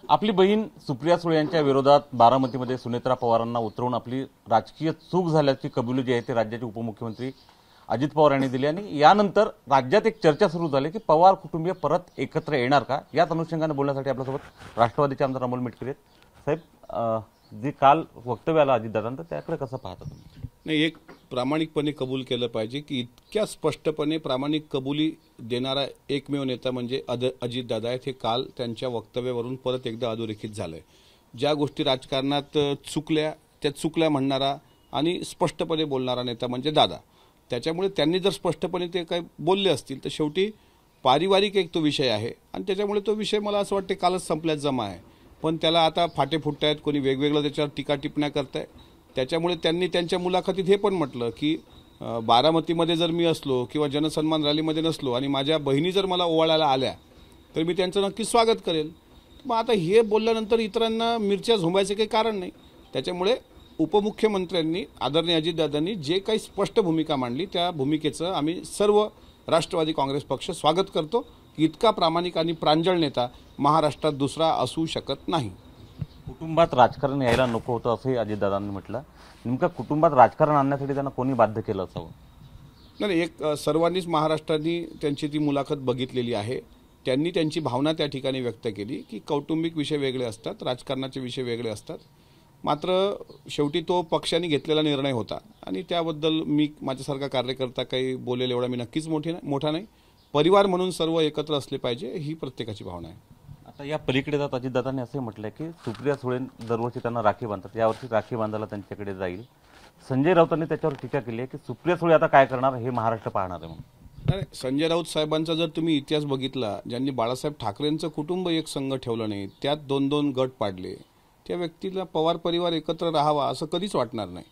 आपली बहीण सुप्रिया सुळे यांच्या विरोधात बारामतीमध्ये सुनेत्रा पवारांना उतरवून आपली राजकीय चूक झाल्याची कबुली जी आहे ती राज्याचे उपमुख्यमंत्री अजित पवार यांनी दिली आणि यानंतर राज्यात एक चर्चा सुरू झाली की पवार कुटुंबीय परत एकत्र येणार का, याच अनुषंगाने बोलण्यासाठी आपल्यासोबत राष्ट्रवादीचे आमदार अमोल मिटकरी आहेत. साहेब, जे काल वक्तव्य आलं अजितदादांचं त्याकडे कसं पाहता तुम्ही? नाही, एक प्रामाणिकपणे कबूल केलं पाहिजे की इतक्या स्पष्टपणे प्रामाणिक कबुली देणारा एकमेव नेता म्हणजे अजितदादा आहेत. हे काल त्यांच्या वक्तव्यावरून परत एकदा अधोरेखित झालंय. ज्या गोष्टी राजकारणात चुकल्या त्या चुकल्या म्हणणारा आणि स्पष्टपणे बोलणारा नेता म्हणजे दादा. त्याच्यामुळे त्यांनी जर स्पष्टपणे ते काही बोलले असतील तर शेवटी पारिवारिक एक तो विषय आहे आणि त्याच्यामुळे तो विषय मला असं वाटतं कालच संपल्यात जमा आहे. पण त्याला आता फाटे फुटतायत, कोणी वेगवेगळं त्याच्यावर टीका टिप्पण्या करताय. त्याच्यामुळे त्यांनी त्यांच्या मुलाखतीत हे पण म्हटलं की बारामतीमध्ये जर मी असलो किंवा जनसन्मान रॅलीमध्ये नसलो आणि माझ्या बहिणी जर मला ओवाळायला आल्या तर मी त्यांचं नक्की स्वागत करेल. मग आता हे बोलल्यानंतर इतरांना मिरच्या झोंबायचं काही कारण नाही. त्याच्यामुळे उपमुख्यमंत्र्यांनी आदरणीय अजितदादांनी जे काही स्पष्ट भूमिका मांडली त्या भूमिकेचं आम्ही सर्व राष्ट्रवादी काँग्रेस पक्ष स्वागत करतो. इतका प्रामाणिक आणि प्रांजळ नेता महाराष्ट्रात दुसरा असू शकत नाही. कुटुंबात राजकारण यायला नको होतं असंही अजितदादांनी म्हटलं. नेमकं कुटुंबात राजकारण आणण्यासाठी त्यांना कोणी बाध्य केलं असावं? नाही, एक सर्वांनीच महाराष्ट्राने त्यांची ती मुलाखत बघितलेली आहे. त्यांनी त्यांची भावना त्या ठिकाणी व्यक्त केली की कौटुंबिक विषय वेगळे असतात, राजकारणाचे विषय वेगळे असतात. मात्र शेवटी तो पक्षाने घेतलेला निर्णय होता आणि त्याबद्दल मी माझ्यासारखा कार्यकर्ता काही बोलेल एवढा मी नक्कीच मोठा नाही. परिवार म्हणून सर्व एकत्र असले पाहिजे ही प्रत्येकाची भावना आहे. आता या पलीकडे जात अजितदादांनी असंही म्हटलंय की सुप्रिया सुळे दरवर्षी त्यांना राखी बांधतात, यावर्षी राखी बांधायला त्यांच्याकडे जाईल. संजय राऊतांनी त्याच्यावर टीका केली आहे की सुप्रिया सुळे आता काय करणार हे महाराष्ट्र पाहणार आहे म्हणून. नाही, संजय राऊत साहेबांचा जर तुम्ही इतिहास बघितला, ज्यांनी बाळासाहेब ठाकरेंचं कुटुंब एक संघ ठेवलं नाही, त्यात 2-2 गट पाडले, त्या व्यक्तीला पवार परिवार एकत्र राहावा असं कधीच वाटणार नाही.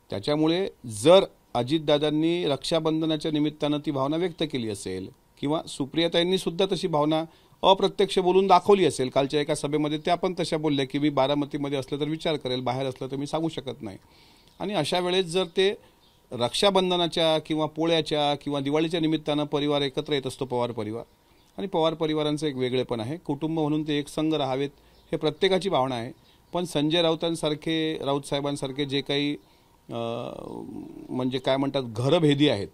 त्याच्यामुळे जर अजितदादांनी रक्षाबंधनाच्या निमित्तानं ती भावना व्यक्त केली असेल किंवा सुप्रियाताईंनी सुद्धा तशी भावना अप्रत्यक्ष बोलून दाखवली असेल, कालच्या एका सभेमध्ये त्या पण तशा बोलल्या की मी बारामतीमध्ये असलं तर विचार करेल, बाहेर असलं तर मी सांगू शकत नाही. आणि अशा वेळेस जर ते रक्षाबंधनाच्या किंवा पोळ्याच्या किंवा दिवाळीच्या निमित्तानं परिवार एकत्र येत असतो, पवार परिवार, आणि पवार परिवारांचं एक वेगळेपण आहे. कुटुंब म्हणून ते एक संघ राहावेत हे प्रत्येकाची भावना आहे. पण संजय राऊतांसारखे, राऊत साहेबांसारखे जे काही म्हणजे काय म्हणतात घरभेदी आहेत,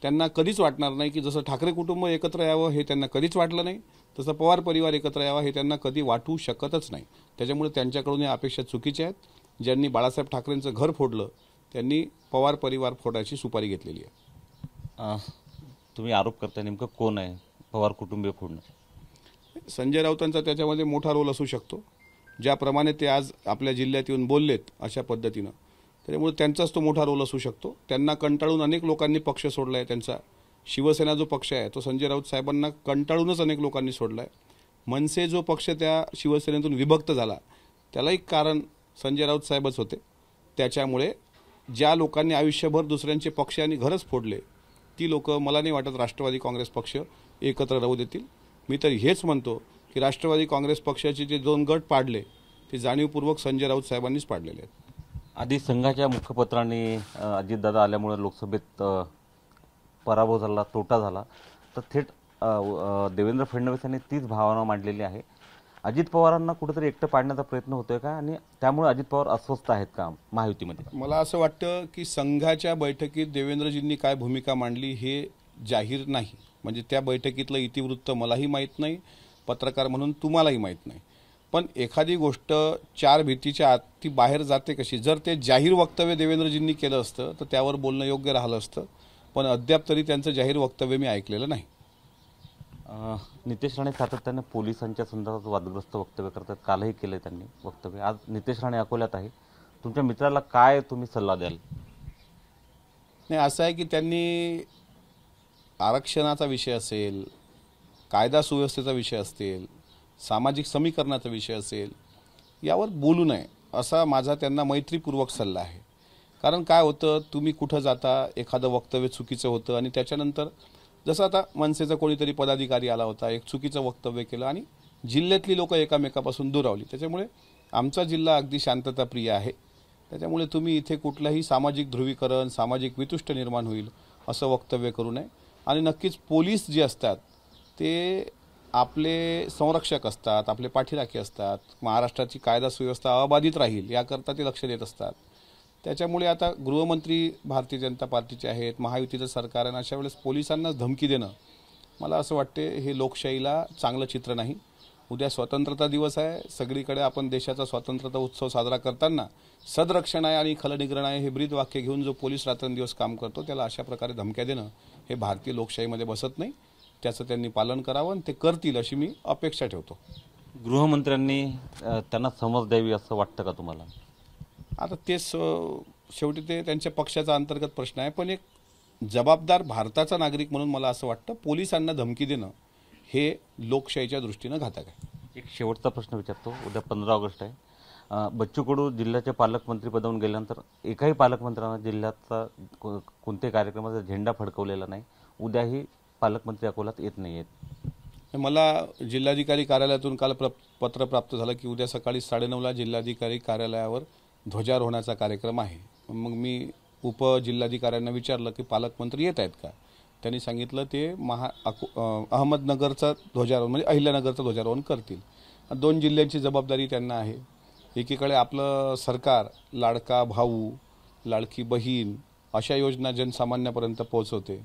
त्यांना कधीच वाटणार नाही की जसं ठाकरे कुटुंब एकत्र यावं हे त्यांना कधीच वाटलं नाही, तसं पवार परिवार एकत्र यावा हे त्यांना कधी वाटू शकतच नाही. त्याच्यामुळे त्यांच्याकडून या अपेक्षा चुकीच्या आहेत. ज्यांनी बाळासाहेब ठाकरेंचं घर फोडलं त्यांनी पवार परिवार फोडायची सुपारी घेतलेली आहे. तुम्ही आरोप करताय, नेमकं कोण आहे पवार कुटुंबीय फोडणं? संजय राऊतांचा त्याच्यामध्ये मोठा रोल असू शकतो. ज्याप्रमाणे ते आज आपल्या जिल्ह्यात येऊन बोललेत अशा पद्धतीनं, त्याच्यामुळे त्यांचाच तो मोठा रोल असू शकतो. त्यांना कंटाळून अनेक लोकांनी पक्ष सोडला आहे. त्यांचा शिवसेना जो पक्ष आहे तो संजय राऊत साहेबांना कंटाळूनच अनेक लोकांनी सोडला आहे. मनसे जो पक्ष त्या शिवसेनेतून विभक्त झाला त्याला एक कारण संजय राऊत साहेबच होते. त्याच्यामुळे ज्या लोकांनी आयुष्यभर दुसऱ्यांचे पक्ष आणि घरच फोडले ती लोक मला नाही वाटत राष्ट्रवादी काँग्रेस पक्ष एकत्र राहू देतील. मी तर हेच म्हणतो की राष्ट्रवादी काँग्रेस पक्षाचे जे 2 गट पाडले ते जाणीवपूर्वक संजय राऊत साहेबांनीच पाडलेले आहेत. आधी संघाच्या मुखपत्रांनी अजितदादा आल्यामुळे लोकसभेत पराभव झाला, तोटा झाला, तर थेट देवेंद्र फडणवीस यांनी तीच भावना मांडलेली आहे. अजित पवारांना कुठेतरी एकटं पाडण्याचा प्रयत्न होतोय का आणि त्यामुळे अजित पवार अस्वस्थ आहेत का महायुतीमध्ये? मला असं वाटतं की संघाच्या बैठकीत देवेंद्रजींनी काय भूमिका मांडली हे जाहीर नाही. म्हणजे त्या बैठकीतलं इतिवृत्त मलाही माहीत नाही, पत्रकार म्हणून तुम्हालाही माहीत नाही. पण एखादी गोष्ट 4 भिंतीच्या आत ती बाहेर जाते कशी? जर ते जाहीर वक्तव्य देवेंद्रजींनी केलं असतं तर त्यावर बोलणं योग्य राहिलं असतं. पण अद्याप तरी त्यांचं जाहीर वक्तव्य मी ऐकलेलं नाही. नितेश राणे सातत्याने पोलिसांच्या संदर्भात वादग्रस्त वक्तव्य करतात. कालही केलं त्यांनी वक्तव्य. आज नितेश राणे अकोल्यात आहे. तुमच्या मित्राला काय तुम्ही सल्ला द्याल? नाही, असं आहे की त्यांनी आरक्षणाचा विषय असेल, कायदा सुव्यवस्थेचा विषय असेल, सामाजिक समीकरणाचा विषय असेल, यावर बोलू नये असा माझा त्यांना मैत्रीपूर्वक सल्ला आहे. कारण काय होतं, तुम्ही कुठं जाता, एखादं वक्तव्य चुकीचं होतं आणि त्याच्यानंतर जसं आता मनसेचा कोणीतरी पदाधिकारी आला होता, एक चुकीचं वक्तव्य केलं आणि जिल्ह्यातली लोक एकामेकापासून दुरावली. त्याच्यामुळे आमचा जिल्हा अगदी शांतताप्रिय आहे. त्याच्यामुळे तुम्ही इथे कुठलाही सामाजिक ध्रुवीकरण, सामाजिक वितुष्ट निर्माण होईल असं वक्तव्य करू नये. आणि नक्कीच पोलीस जे असतात ते आपले संरक्षक असतात, आपले पाठीराखे असतात, महाराष्ट्राची कायदा सुव्यवस्था अबाधित राहील याकरता ते लक्ष देत असतात. त्याच्यामुळे आता गृहमंत्री भारतीय जनता पार्टीचे आहेत, महायुतीचं सरकार आहे, अशा वेळेस पोलिसांनाच धमकी देणं मला असं वाटते हे लोकशाहीला चांगलं चित्र नाही. उद्या स्वतंत्रता दिवस आहे, सगळीकडे आपण देशाचा स्वतंत्रता उत्सव साजरा करताना सदरक्षण आहे आणि खलनिग्रहण आहे हे ब्रीद वाक्य घेऊन जो पोलीस रात्रंदिवस काम करतो त्याला अशा प्रकारे धमक्या देणं हे भारतीय लोकशाहीमध्ये बसत नाही. त्याचं त्यांनी पालन करावं आणि ते करतील अशी मी अपेक्षा ठेवतो. गृहमंत्र्यांनी त्यांना समज द्यावी असं वाटतं का तुम्हाला? आता तेच शेवटी ते त्यांच्या पक्षाचा अंतर्गत प्रश्न आहे, पण एक जबाबदार भारताचा नागरिक म्हणून मला असं वाटतं पोलिसांना धमकी देणं हे लोकशाहीच्या दृष्टीनं घातक आहे. एक शेवटचा प्रश्न विचारतो. उद्या 15 ऑगस्ट आहे. बच्चू कडू जिल्ह्याचे पालकमंत्री पदावरून गेल्यानंतर एकाही पालकमंत्र्यांना जिल्ह्याचा कोणत्याही कार्यक्रमाचा झेंडा फडकवलेला नाही. उद्याही पालकमंत्री अकोल्यात येत नाही आहेत. मला जिल्हाधिकारी कार्यालयातून काल पत्र प्राप्त झालं की उद्या सकाळी 9:30ला जिल्हाधिकारी कार्यालयावर ध्वजारोहणाचा कार्यक्रम आहे. मग मी उपजिल्हाधिकाऱ्यांना विचारलं की पालकमंत्री येत आहेत का? त्यांनी सांगितलं ते अहमदनगरचा ध्वजारोहण म्हणजे अहिल्यानगरचं ध्वजारोहण करतील. 2 जिल्ह्यांची जबाबदारी त्यांना आहे. एकीकडे आपलं सरकार लाडका भाऊ, लाडकी बहीण अशा योजना जनसामान्यापर्यंत पोहोचवते.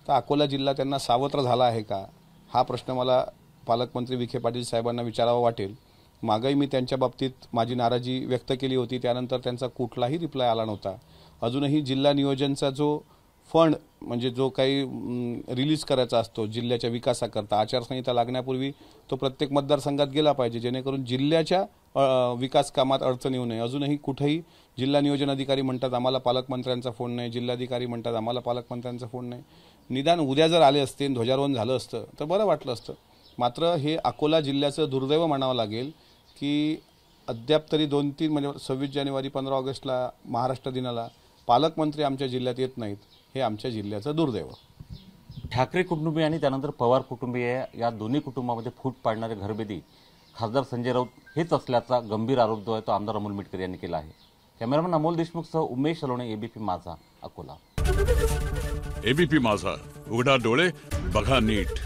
तर अकोला जिल्हा त्यांना सावत्र झाला आहे का हा प्रश्न मला पालकमंत्री विखे पाटील साहेबांना विचारावा वाटेल. मागही मी त्यांच्या बाबतीत माझी नाराजी व्यक्त केली होती, त्यानंतर त्यांचा कुठलाही रिप्लाय आला नव्हता. अजूनही जिल्हा नियोजनचा जो फंड म्हणजे जो काही रिलीज करायचा असतो जिल्ह्याच्या विकासाकरता आचारसंहिता लागण्यापूर्वी तो प्रत्येक मतदारसंघात गेला पाहिजे जेणेकरून जिल्ह्याच्या विकास कामात अडचण येऊ नये. अजूनही कुठेही जिल्हा नियोजन अधिकारी म्हणतात आम्हाला पालकमंत्र्यांचा फोन नाही, जिल्हाधिकारी म्हणतात आम्हाला पालकमंत्र्यांचा फोन नाही. निदान उद्या जर आले असते ध्वजारोहण झालं असतं तर बरं वाटलं असतं. मात्र हे अकोला जिल्ह्याचं दुर्दैव म्हणावं लागेल की अद्याप तरी 2-3 म्हणजे 26 जानेवारी 15 ऑगस्टला महाराष्ट्र दिनाला पालकमंत्री आमच्या जिल्ह्यात येत नाहीत हे आमच्या जिल्ह्याचं दुर्दैव. ठाकरे कुटुंबीय आणि त्यानंतर पवार कुटुंबीय या दोन्ही कुटुंबामध्ये फूट पाडणारे घरबेदी खासदार संजय राऊत हेच असल्याचा गंभीर आरोप जो आहे तो आमदार अमोल मिटकर यांनी केला आहे. कॅमेरामन अमोल देशमुखसह उमेश सलोणे, एबीपी माझा, अकोला. एबीपी माझा, उघडा डोळे बघा नीट.